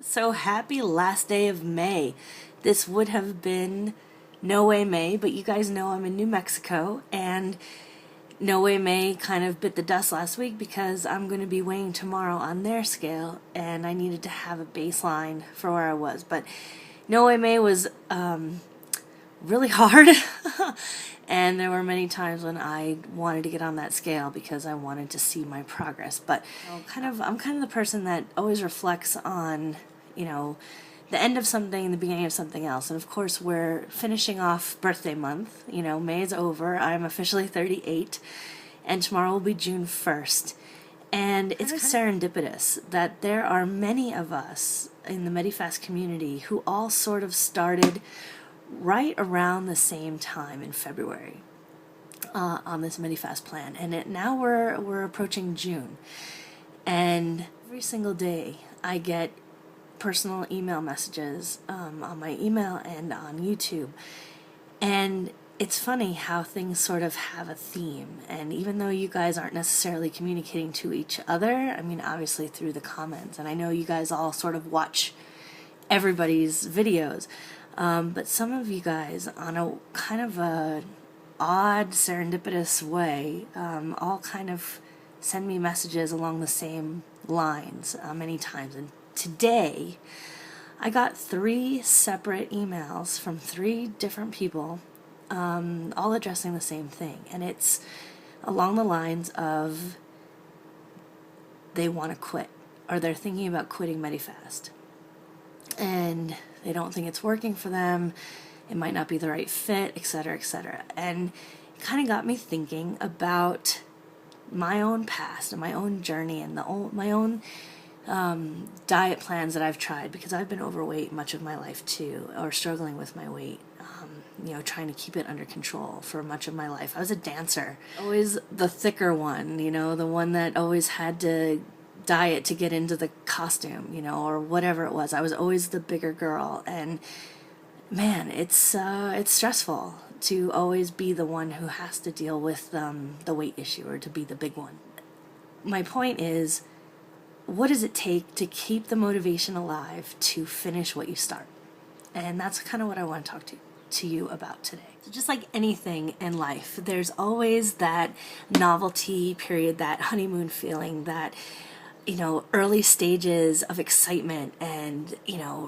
So happy last day of May. This would have been No Way May, but you guys know I'm in New Mexico, and No Way May kind of bit the dust last week because I'm going to be weighing tomorrow on their scale, and I needed to have a baseline for where I was. But No Way May was really hard, and there were many times when I wanted to get on that scale because I wanted to see my progress. But I'm kind of the person that always reflects on, you know, the end of something, the beginning of something else. And of course, we're finishing off birthday month. May is over. I'm officially 38, and tomorrow will be June 1st. And it's kind of serendipitous that there are many of us in the Medifast community who all sort of started right around the same time in February on this Medifast plan. And now we're approaching June. And every single day I get personal email messages on my email and on YouTube. And it's funny how things sort of have a theme. And even though you guys aren't necessarily communicating to each other, I mean, obviously through the comments, and I know you guys all sort of watch everybody's videos, but some of you guys, on a kind of a odd, serendipitous way, all kind of send me messages along the same lines many times. And today, I got 3 separate emails from 3 different people, all addressing the same thing. And it's along the lines of they want to quit, or they're thinking about quitting Medifast. And they don't think it's working for them, it might not be the right fit, etc., etc. And it kind of got me thinking about my own past and my own journey and my own diet plans that I've tried, because I've been overweight much of my life too, or struggling with my weight, trying to keep it under control for much of my life. I was a dancer, always the thicker one, the one that always had to diet to get into the costume, or whatever it was. I was always the bigger girl, and man, it's stressful to always be the one who has to deal with the weight issue, or to be the big one. My point is, what does it take to keep the motivation alive to finish what you start? And that's kind of what I want to talk to you about today. So just like anything in life, there's always that novelty period, that honeymoon feeling, that early stages of excitement, and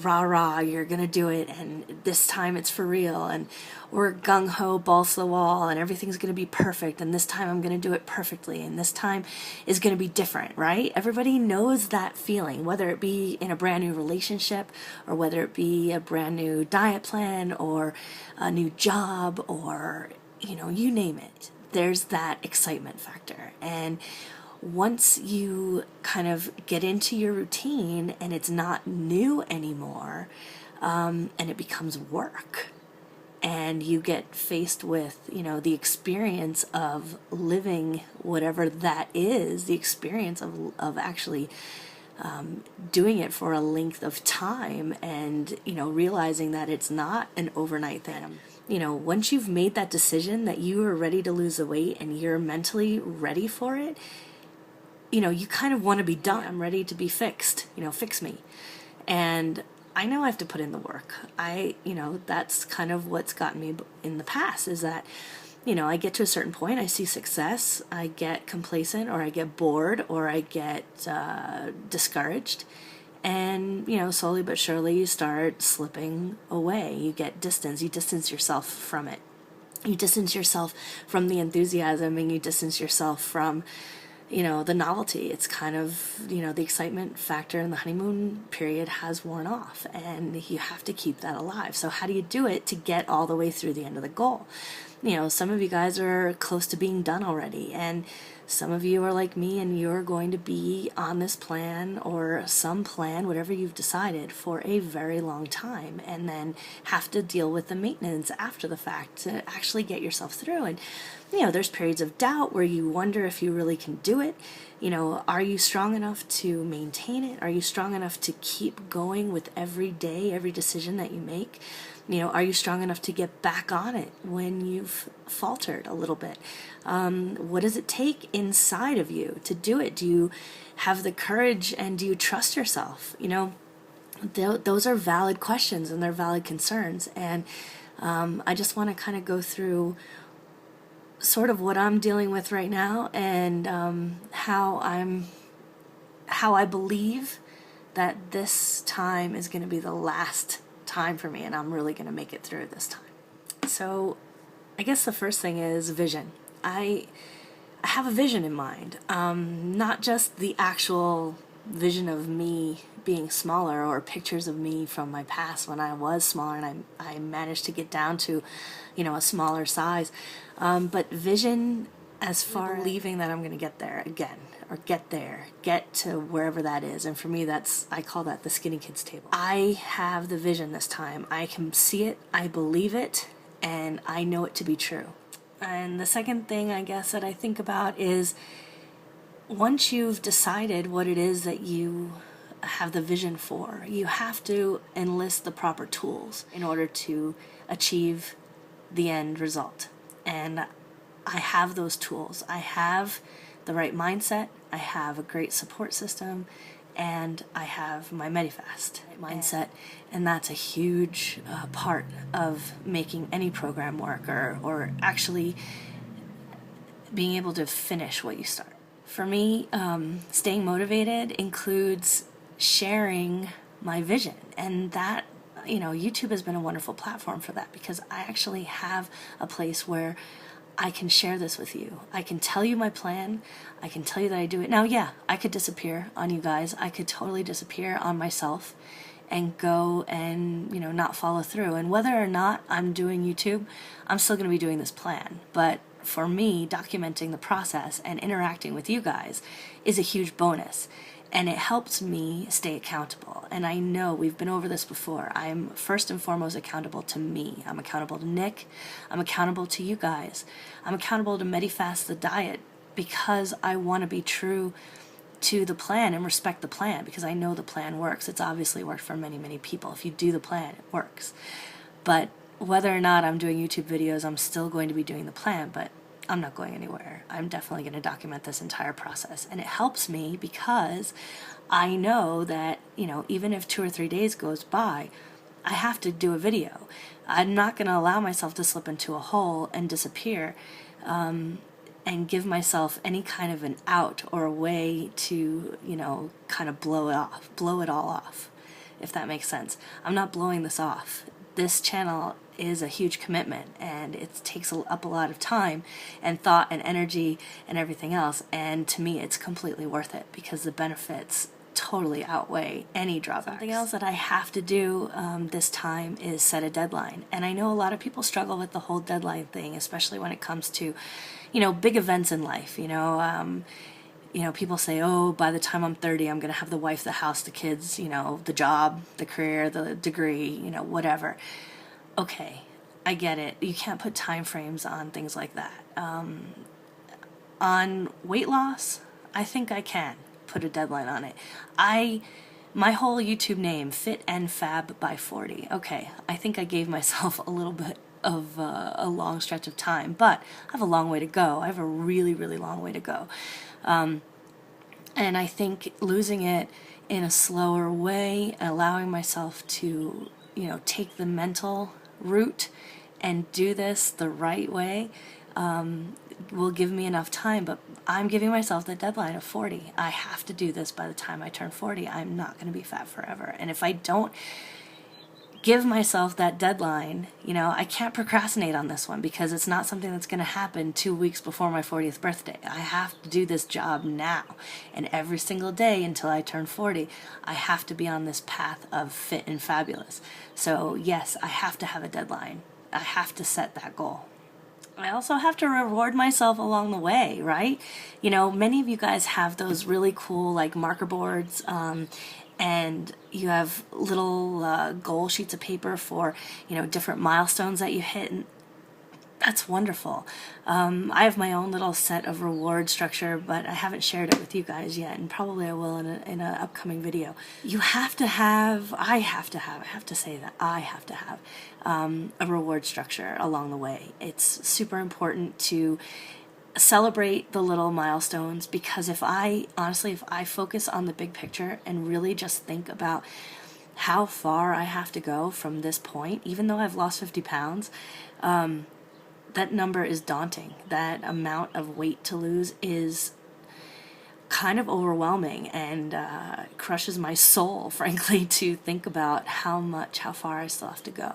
rah you're gonna do it, and this time it's for real, and we're gung-ho, balls to the wall, and everything's gonna be perfect, and this time I'm gonna do it perfectly, and this time is gonna be different, right? Everybody knows that feeling, whether it be in a brand new relationship, or whether it be a brand new diet plan, or a new job, or you name it. There's that excitement factor. And once you kind of get into your routine and it's not new anymore, and it becomes work, and you get faced with, the experience of living whatever that is, the experience of actually doing it for a length of time, and, realizing that it's not an overnight thing. Once you've made that decision that you are ready to lose the weight and you're mentally ready for it, you kind of want to be done. I'm ready to be fixed, fix me. And I know I have to put in the work. That's kind of what's gotten me in the past, is that, I get to a certain point, I see success, I get complacent, or I get bored, or I get discouraged. And, slowly but surely you start slipping away. You get distance, you distance yourself from it. You distance yourself from the enthusiasm, and you distance yourself from the novelty. It's kind of, the excitement factor in the honeymoon period has worn off, and you have to keep that alive. So how do you do it to get all the way through the end of the goal? Some of you guys are close to being done already, and some of you are like me, and you're going to be on this plan, or some plan, whatever you've decided, for a very long time, and then have to deal with the maintenance after the fact to actually get yourself through. And there's periods of doubt where you wonder if you really can do it. Are you strong enough to maintain it? Are you strong enough to keep going with every day, every decision that you make? Are you strong enough to get back on it when you've faltered a little bit? What does it take inside of you to do it? Do you have the courage, and do you trust yourself? those are valid questions and they're valid concerns. And I just want to kind of go through sort of what I'm dealing with right now, and how I believe that this time is going to be the last time for me, and I'm really going to make it through this time. So I guess the first thing is vision. I have a vision in mind, not just the actual vision of me being smaller or pictures of me from my past when I was smaller and I managed to get down to, a smaller size, but vision as far as believing that I'm going to get there again, or get to wherever that is. And for me, I call that the skinny kids table. I have the vision this time. I can see it, I believe it, and I know it to be true. And the second thing I guess that I think about is, once you've decided what it is that you have the vision for, you have to enlist the proper tools in order to achieve the end result. And I have those tools. I have the right mindset, I have a great support system, and I have my Medifast mindset, and that's a huge part of making any program work, or actually being able to finish what you start. For me, staying motivated includes sharing my vision, and that, YouTube has been a wonderful platform for that, because I actually have a place where I can share this with you. I can tell you my plan. I can tell you that I do it. Now, yeah, I could disappear on you guys. I could totally disappear on myself and go and, not follow through. And whether or not I'm doing YouTube, I'm still going to be doing this plan. But for me, documenting the process and interacting with you guys is a huge bonus. And it helps me stay accountable. And I know we've been over this before. I'm first and foremost accountable to me. I'm accountable to Nick. I'm accountable to you guys. I'm accountable to Medifast the diet, because I want to be true to the plan and respect the plan, because I know the plan works. It's obviously worked for many, many people. If you do the plan, it works. But whether or not I'm doing YouTube videos, I'm still going to be doing the plan, but I'm not going anywhere. I'm definitely going to document this entire process. And it helps me because I know that, even if 2 or 3 days goes by, I have to do a video. I'm not going to allow myself to slip into a hole and disappear, and give myself any kind of an out or a way to, kind of blow it all off, if that makes sense. I'm not blowing this off. This channel is a huge commitment, and it takes up a lot of time and thought and energy and everything else, and to me it's completely worth it, because the benefits totally outweigh any drawbacks. Something else that I have to do this time is set a deadline. And I know a lot of people struggle with the whole deadline thing, especially when it comes to, big events in life. People say, oh, by the time I'm 30, I'm going to have the wife, the house, the kids, the job, the career, the degree, whatever. Okay, I get it. You can't put time frames on things like that. On weight loss, I think I can put a deadline on it. My whole YouTube name, Fit and Fab by 40. Okay, I think I gave myself a little bit of a long stretch of time, but I have a long way to go. I have a really, really long way to go. And I think losing it in a slower way, allowing myself to, take the mental route and do this the right way, will give me enough time. But I'm giving myself the deadline of 40. I have to do this by the time I turn 40. I'm not going to be fat forever. And if I don't give myself that deadline, I can't procrastinate on this one, because it's not something that's going to happen 2 weeks before my 40th birthday. I have to do this job now. And every single day until I turn 40, I have to be on this path of fit and fabulous. So yes, I have to have a deadline. I have to set that goal. I also have to reward myself along the way, right? Many of you guys have those really cool marker boards, and you have little goal sheets of paper for, different milestones that you hit, and that's wonderful. I have my own little set of reward structure, but I haven't shared it with you guys yet, and probably I will in an upcoming video. I have to have a reward structure along the way. It's super important to celebrate the little milestones, because if I focus on the big picture and really just think about how far I have to go from this point, even though I've lost 50 pounds, that number is daunting. That amount of weight to lose is kind of overwhelming and crushes my soul, frankly, to think about how far I still have to go.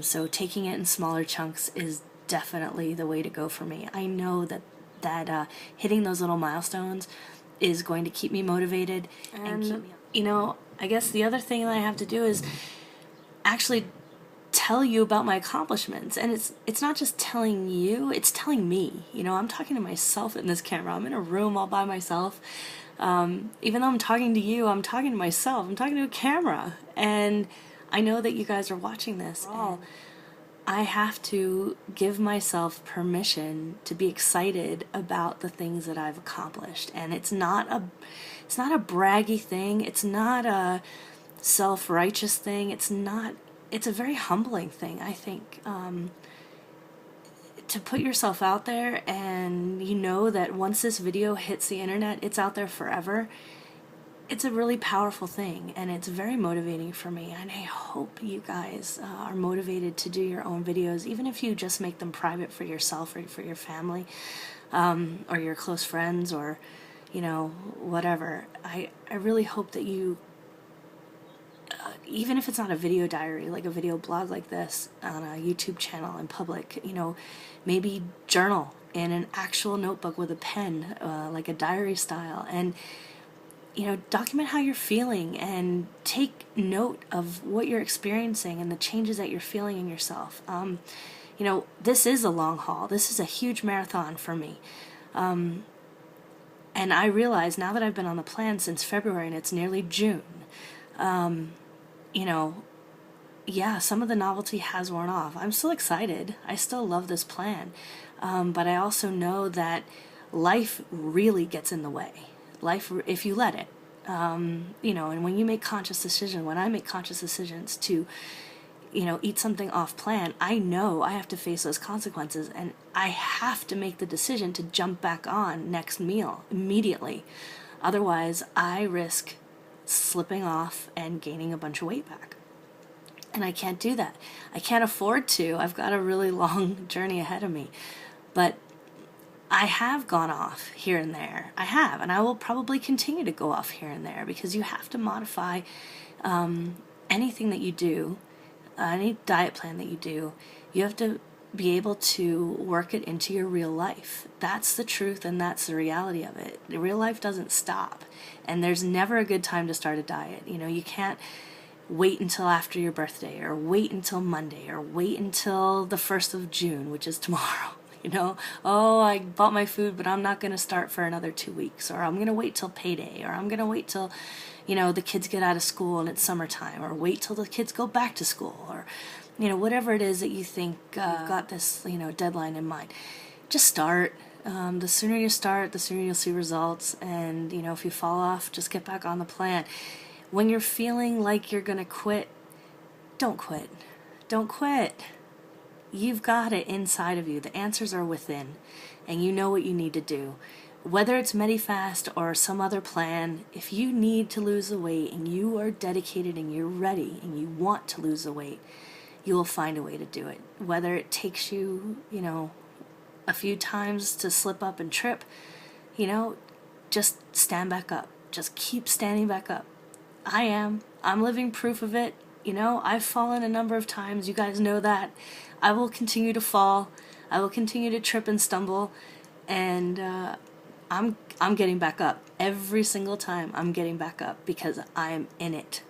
So taking it in smaller chunks is definitely the way to go for me. I know that hitting those little milestones is going to keep me motivated and keep me, you know, I guess the other thing that I have to do is actually tell you about my accomplishments. And it's not just telling you, it's telling me. You know, I'm talking to myself in this camera. I'm in a room all by myself. Even though I'm talking to you, I'm talking to myself. I'm talking to a camera. And I know that you guys are watching this. And I have to give myself permission to be excited about the things that I've accomplished. And it's not a braggy thing. It's not a self-righteous thing. It's a very humbling thing, I think, to put yourself out there, and you know that once this video hits the internet, it's out there forever. It's a really powerful thing, and it's very motivating for me, and I hope you guys are motivated to do your own videos, even if you just make them private for yourself or for your family, or your close friends, or, you know, whatever. I really hope that you, even if it's not a video diary, like a video blog like this on a YouTube channel in public, you know, maybe journal in an actual notebook with a pen, like a diary style, and, you know, document how you're feeling and take note of what you're experiencing and the changes that you're feeling in yourself. You know, this is a long haul. This is a huge marathon for me. And I realize now that I've been on the plan since February and it's nearly June, you know, yeah, some of the novelty has worn off. I'm still excited. I still love this plan. But I also know that life really gets in the way. Life, if you let it, you know, and when you make conscious decisions, when I make conscious decisions to, you know, eat something off plan, I know I have to face those consequences, and I have to make the decision to jump back on next meal immediately. Otherwise, I risk slipping off and gaining a bunch of weight back. And I can't do that. I can't afford to. I've got a really long journey ahead of me. But I have gone off here and there. I have, and I will probably continue to go off here and there, because you have to modify anything that you do, any diet plan that you do. You have to be able to work it into your real life. That's the truth, and that's the reality of it. The real life doesn't stop, and there's never a good time to start a diet. You know, you can't wait until after your birthday, or wait until Monday, or wait until the 1st of June, which is tomorrow. You know, oh, I bought my food, but I'm not going to start for another 2 weeks, or I'm going to wait till payday, or I'm going to wait till, you know, the kids get out of school and it's summertime, or wait till the kids go back to school, or, you know, whatever it is that you think you've got this, you know, deadline in mind. Just start. The sooner you start, the sooner you'll see results. And, you know, if you fall off, just get back on the plan. When you're feeling like you're going to quit, don't quit. Don't quit. You've got it inside of you. The answers are within, and you know what you need to do. Whether it's Medifast or some other plan, if you need to lose the weight and you are dedicated and you're ready and you want to lose the weight, you will find a way to do it. Whether it takes you, you know, a few times to slip up and trip, you know, just stand back up. Just keep standing back up. I'm living proof of it. You know, I've fallen a number of times. You guys know that. I will continue to fall. I will continue to trip and stumble, and I'm getting back up. Every single time I'm getting back up, because I'm in it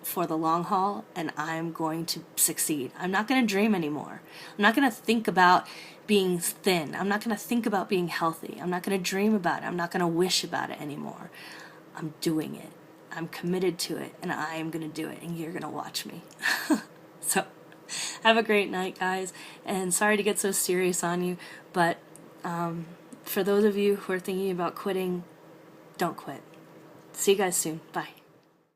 for the long haul, and I'm going to succeed. I'm not going to dream anymore. I'm not going to think about being thin. I'm not going to think about being healthy. I'm not going to dream about it. I'm not going to wish about it anymore. I'm doing it. I'm committed to it, and I am going to do it, and you're going to watch me. So, have a great night, guys, and sorry to get so serious on you, but for those of you who are thinking about quitting, don't quit. See you guys soon. Bye.